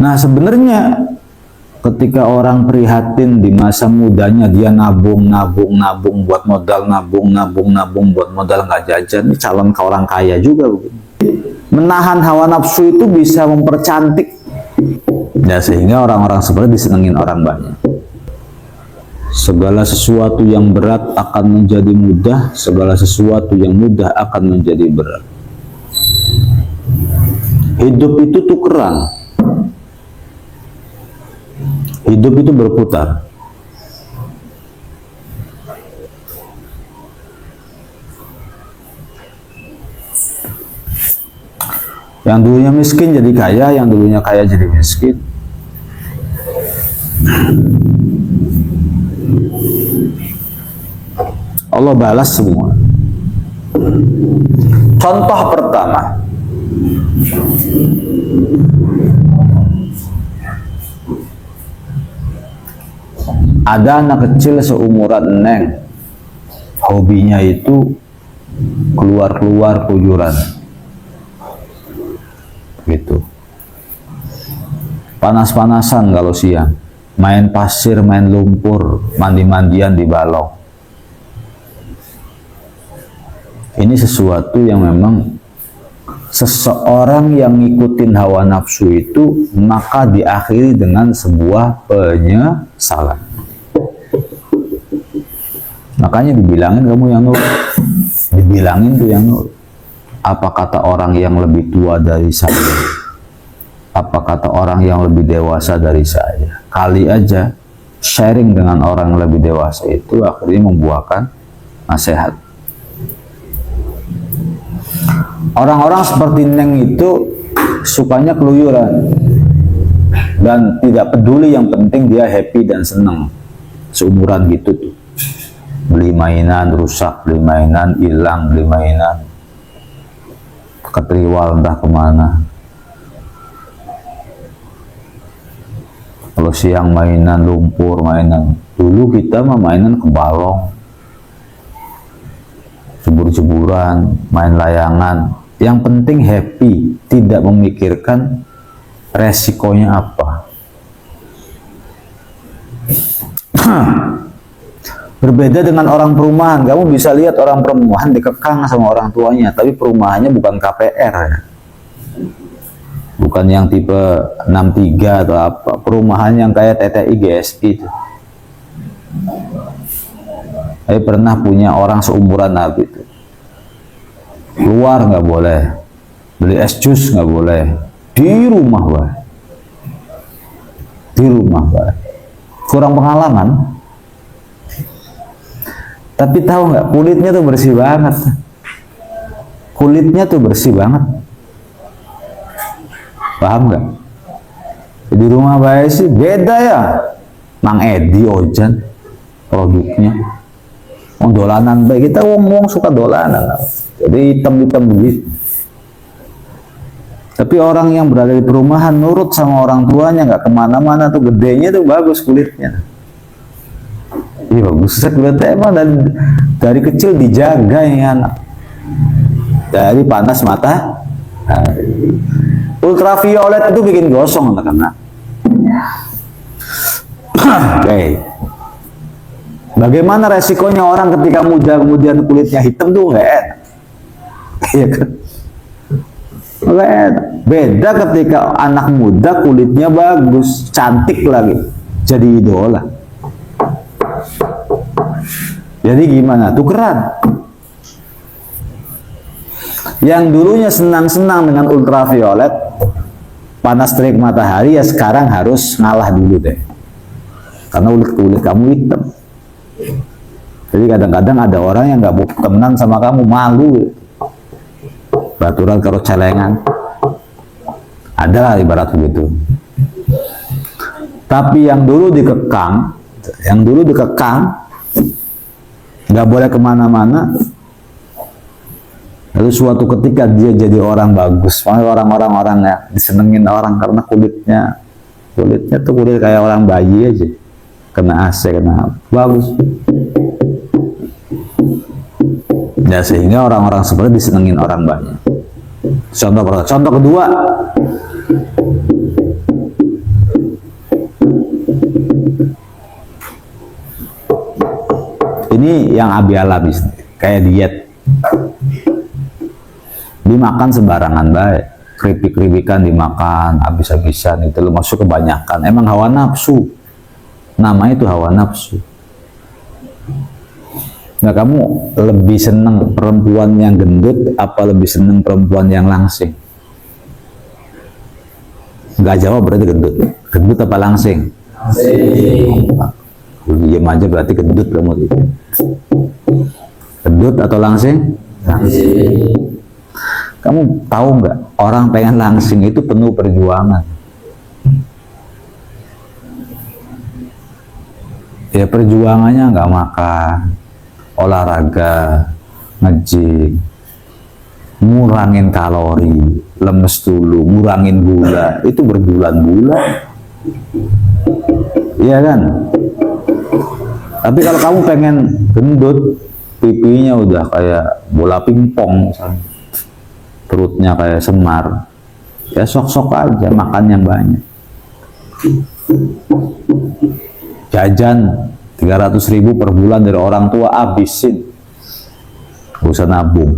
Nah sebenarnya ketika orang prihatin di masa mudanya dia nabung buat modal, nabung buat modal nggak jajan, ini calon ke orang kaya juga begini. Menahan hawa nafsu itu bisa mempercantik ya, sehingga orang-orang sebenarnya disenengin orang banyak. Segala sesuatu yang berat akan menjadi mudah, segala sesuatu yang mudah akan menjadi berat. Hidup itu tukeran, hidup itu berputar. Yang dulunya miskin jadi kaya, yang dulunya kaya jadi miskin. Allah balas semua. Contoh pertama, ada anak kecil seumuran Neng, hobinya itu keluar-keluar keluyuran gitu, panas-panasan kalau siang, main pasir, main lumpur, mandi-mandian di balong. Ini sesuatu yang memang seseorang yang ngikutin hawa nafsu itu maka diakhiri dengan sebuah penyesalan. Makanya dibilangin kamu yang nurut, dibilangin tuh yang nurut. Apa kata orang yang lebih tua dari saya? Apa kata orang yang lebih dewasa dari saya? Kali aja sharing dengan orang yang lebih dewasa itu akhirnya membuahkan nasihat. Orang-orang seperti Neng itu sukanya keluyuran dan tidak peduli, yang penting dia happy dan senang. Seumuran gitu tuh, beli mainan rusak, beli mainan hilang, beli mainan ketriwal entah kemana. Kalau siang mainan lumpur, mainan dulu kita mah mainan ke balong, jebur-jeburan, main layangan. Yang penting happy, tidak memikirkan resikonya apa. Berbeda dengan orang perumahan. Kamu bisa lihat orang perumahan dikekang sama orang tuanya, tapi perumahannya bukan KPR ya. Bukan yang tipe 63 atau apa. Perumahan yang kayak TTI GSI itu. Saya pernah punya orang seumuran Nabi itu. Keluar nggak boleh, beli es jus nggak boleh, di rumah bah, di rumah bah. Kurang pengalaman, tapi tahu nggak, kulitnya tuh bersih banget, kulitnya tuh bersih banget, paham nggak? Di rumah bah sih beda ya, Mang Edi Ojan produknya, dolanan baik, kita ngomong suka dolanan. Jadi hitam-hitam begitu. Tapi orang yang berada di perumahan nurut sama orang tuanya, nggak kemana-mana tuh, gedenya tuh bagus kulitnya. Iya bagus kulitnya emang, dari kecil dijaga ya anak. Dari panas mata. Ultraviolet itu bikin gosong anak-anak. Oke. Bagaimana resikonya orang ketika muda kemudian kulitnya hitam tuh nggak enak. Iya kan? Beda ketika anak muda kulitnya bagus, cantik lagi, jadi idola. Jadi gimana? Tukeran. Yang dulunya senang-senang dengan ultraviolet, panas terik matahari, ya sekarang harus ngalah dulu deh. Karena kulit kamu hitam. Jadi kadang-kadang ada orang yang nggak mau temenan sama kamu, malu. Baturan karo celengan, ada lah ibarat begitu. Tapi yang dulu dikekang, nggak boleh kemana-mana. Lalu suatu ketika dia jadi orang bagus, orang-orang ya disenengin orang karena kulitnya tuh kulit kayak orang bayi aja, kena AC, kena bagus. Ya sehingga orang-orang sebenarnya disenengin orang banyak. Contoh kedua, Ini yang Abi alami, kayak diet. Dimakan sembarangan baik, keripik-keripikan dimakan habis-habisan, itu lo masuk kebanyakan. Emang hawa nafsu, nama itu hawa nafsu. Nah, kamu lebih seneng perempuan yang gendut apa lebih seneng perempuan yang langsing? Nggak jawab berarti gendut. Gendut apa langsing? Langsing. Diam aja berarti gendut kamu itu. Gendut atau langsing? Langsing. Kamu tahu nggak, orang pengen langsing itu penuh perjuangan. Ya perjuangannya nggak makan, olahraga, nge-gym, ngurangin kalori, lemes dulu, ngurangin gula, itu berbulan-bulan. Iya kan? Tapi kalau kamu pengen gendut, pipinya udah kayak bola pingpong misalnya, perutnya kayak semar, ya sok-sok aja makan yang banyak. Jajan 300.000 per bulan dari orang tua, habisin, gak usah nabung,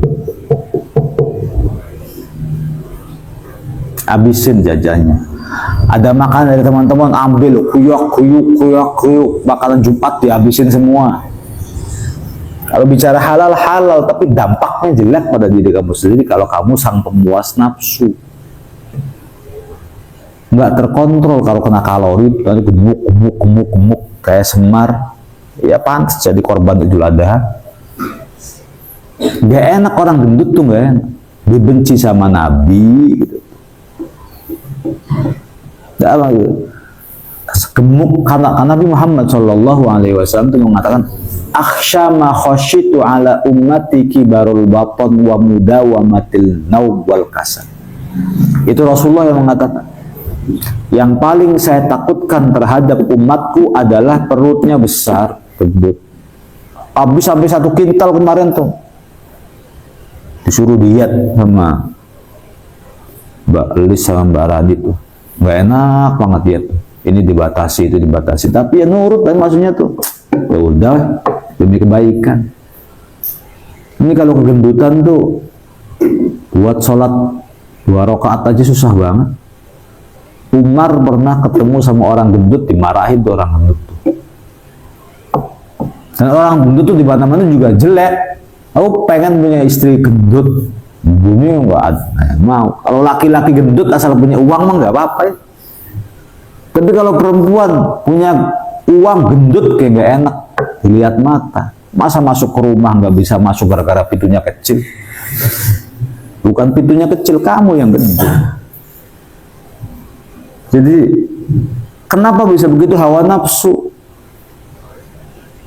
habisin jajannya. Ada makan dari teman-teman, ambil, kuyuk, makanan Jumat dihabisin semua. Kalau bicara halal, halal, tapi dampaknya jelek pada diri kamu sendiri kalau kamu sang pemuas nafsu. Nggak terkontrol, kalau kena kalori, nanti gemuk, kayak semar, ya pantas jadi korban Idul Adha. Gak enak orang gendut tuh, gak enak. Dibenci sama Nabi, gitu. Gemuk, karena Nabi Muhammad SAW itu mengatakan, akhsha ma khasyitu ala ummati kibarul baton wa mudawamatil naum wal kasal. Itu Rasulullah yang mengatakan, yang paling saya takutkan terhadap umatku adalah perutnya besar, gendut. Habis sampai 1 kintal kemarin tuh, disuruh diet sama Mbak Elis sama Mbak Radit tuh, nggak enak banget diet. Ini dibatasi, itu dibatasi, tapi ya nurut kan maksudnya tuh. Ya udah, demi kebaikan. Ini kalau kegendutan tuh, buat sholat 2 rakaat aja susah banget. Umar pernah ketemu sama orang gendut, dimarahin tuh orang gendut tuh. Dan orang gendut tuh di mana-mana juga jelek. Aku pengen punya istri gendut, bunyi nggak mau. Kalau laki-laki gendut asal punya uang mah nggak apa-apa ya. Tapi kalau perempuan punya uang gendut kayak nggak enak dilihat mata. Masa masuk ke rumah nggak bisa masuk gara-gara pintunya kecil? Bukan pintunya kecil, kamu yang gendut. Jadi kenapa bisa begitu? Hawa nafsu.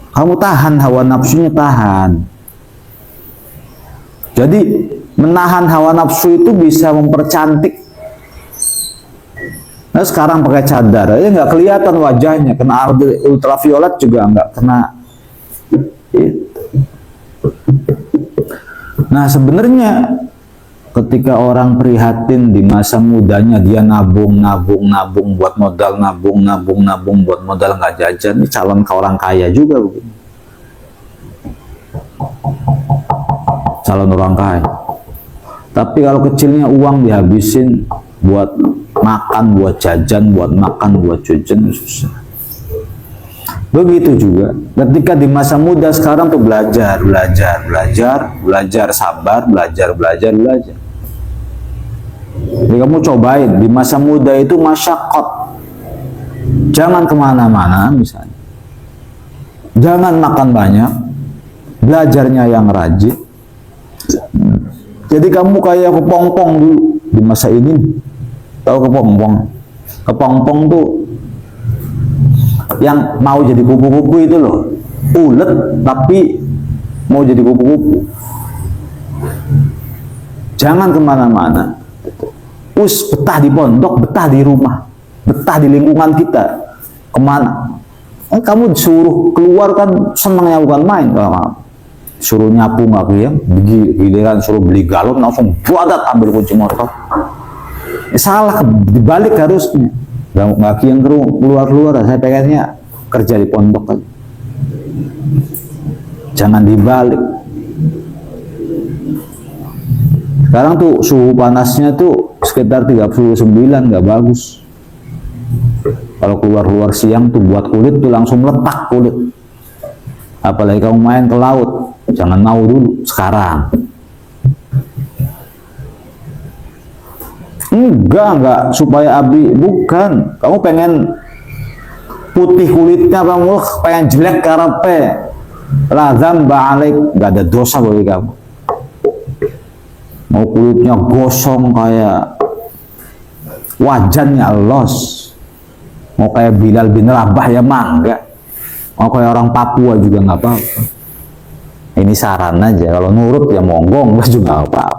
Kamu tahan hawa nafsunya, tahan. Jadi menahan hawa nafsu itu bisa mempercantik. Nah sekarang pakai cadar aja nggak kelihatan wajahnya, kena ultraviolet juga nggak kena. Nah sebenarnya ketika orang prihatin di masa mudanya dia nabung buat modal, nabung buat modal nggak jajan, ini calon ke orang kaya juga begini. Calon orang kaya. Tapi kalau kecilnya uang dihabisin buat makan, buat jajan, buat makan, buat jajan, susah. Begitu juga ketika di masa muda sekarang tuh belajar, sabar, belajar. Jadi kamu cobain di masa muda itu masyaqqat. Jangan kemana-mana misalnya. Jangan makan banyak, belajarnya yang rajin. Jadi kamu kayak kepompong dulu di masa ini. Tahu kepompong? Kepompong tuh yang mau jadi kupu-kupu itu loh, ulet tapi mau jadi kupu-kupu. Jangan kemana-mana. Betah di pondok, betah di rumah, betah di lingkungan kita. Kemana? Kamu disuruh keluar kan senangnya bukan main. Suruh nyapu nggak ya, giliran suruh beli galon langsung buadat ambil kunci motor. Salah, dibalik harusnya. Nggak yang keluar, saya pengennya kerja di pondok kan. jangan dibalik. Sekarang tuh suhu panasnya tuh sekitar 39, nggak bagus. Kalau keluar siang tuh buat kulit tuh langsung meletak kulit. Apalagi kamu main ke laut, jangan mau dulu sekarang. Enggak supaya Abi, bukan. Kamu pengen putih kulitnya, kamu pengen jelek karepe. Lazam ba'alaik, nggak ada dosa bagi kamu. Mau kulitnya gosong kayak wajannya Allah, mau kayak Bilal bin Rabah ya mangga, mau kayak orang Papua juga nggak apa-apa. Ini saran aja, kalau nurut ya monggo, nggak juga nggak apa-apa.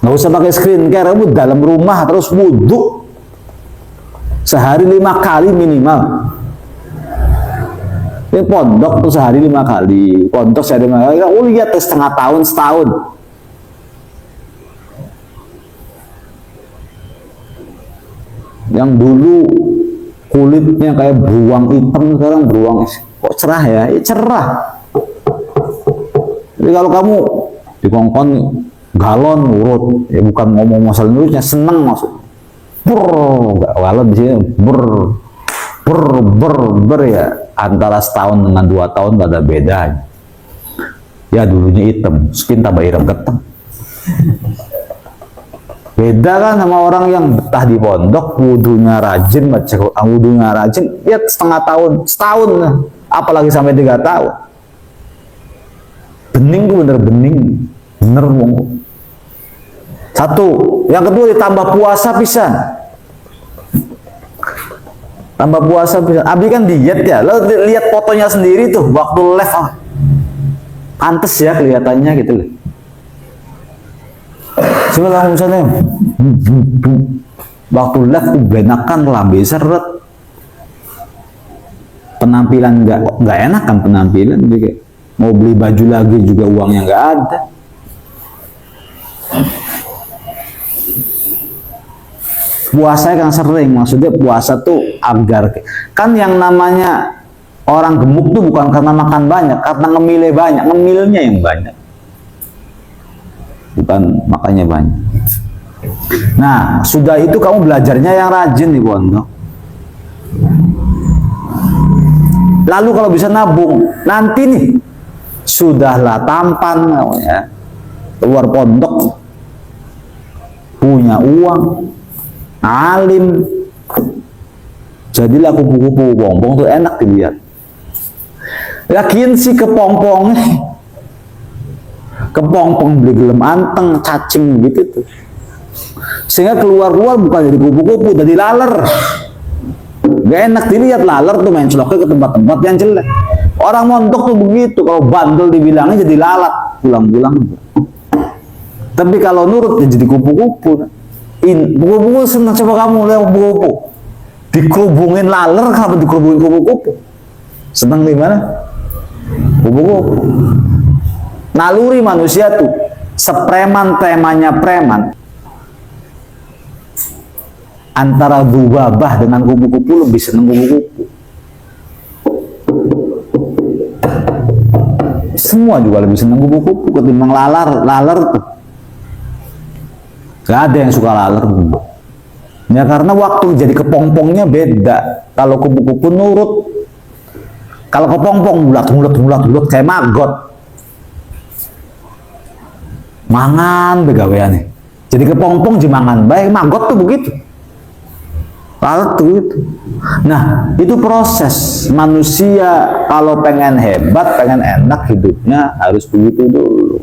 Nggak usah pakai skincare, kamu dalam rumah terus wudhu sehari 5 kali minimal. Ini pondok tuh sehari 5 kali, pondok sehari 5 kali. Lihat setengah tahun, setahun. Yang dulu kulitnya kayak beruang hitam, sekarang beruang kok cerah ya? Ya cerah. Jadi kalau kamu dikongkon galon nurut, ya bukan ngomong masalah nurutnya, seneng maksud. Galon di sini ber ya, antara setahun dengan 2 tahun gak ada bedanya. Ya dulunya hitam, skin tambah hitam keteng. Beda kan sama orang yang betah di pondok, wudunya rajin, baca Quran wudunya rajin, ya setengah tahun, setahun, apalagi sampai 3 tahun. Bening tuh bener bening, bener wong. Satu, yang kedua ditambah puasa pisan. Tambah puasa pisan. Abi kan diet ya, lo lihat fotonya sendiri tuh waktu live, pantes ya kelihatannya gitu loh. Coba kamu misalnya waktu live tuh benakan lambe seret, penampilan nggak enak kan, penampilan juga mau beli baju lagi juga uangnya nggak ada. Puasa kan sering, maksudnya puasa tuh agar kan yang namanya orang gemuk tuh bukan karena makan banyak, karena ngemilnya banyak, ngemilnya yang banyak, bukan makannya banyak. Nah, sudah itu kamu belajarnya yang rajin di pondok. Lalu kalau bisa nabung, nanti nih sudahlah tampan ya, keluar pondok, punya uang, alim, jadilah kupu-kupu pompong tuh enak dilihat. Yakin sih kepompongnya. Kepompong beli gelem anteng, cacing gitu tuh. Sehingga keluar bukan jadi kupu-kupu, jadi laler. Gak enak dilihat, laler tuh main celoknya ke tempat-tempat yang jelek. Orang montok tuh begitu, kalau bandel dibilangnya jadi lalat pulang-pulang. Tapi kalau nurut ya jadi kupu-kupu. Kupu-kupu senang, coba kamu lihat kupu-kupu. Dikerubungin laler, kenapa dikerubungin kupu-kupu? Senang di mana? Kupu-kupu. Naluri manusia tuh sepreman temanya preman, antara dubabah dengan kupu-kupu lebih seneng kupu-kupu. Semua juga lebih seneng kupu-kupu ketimbang laler tuh. Gak ada yang suka laler. Ya karena waktu jadi kepompongnya beda. Kalau kupu-kupu nurut, kalau kepompong bulat kayak maggot. Mangan begaweane. Jadi kepompong jemangan baik, maggot tuh begitu. Lalu tuh itu. Nah, itu proses manusia kalau pengen hebat, pengen enak hidupnya harus begitu dulu.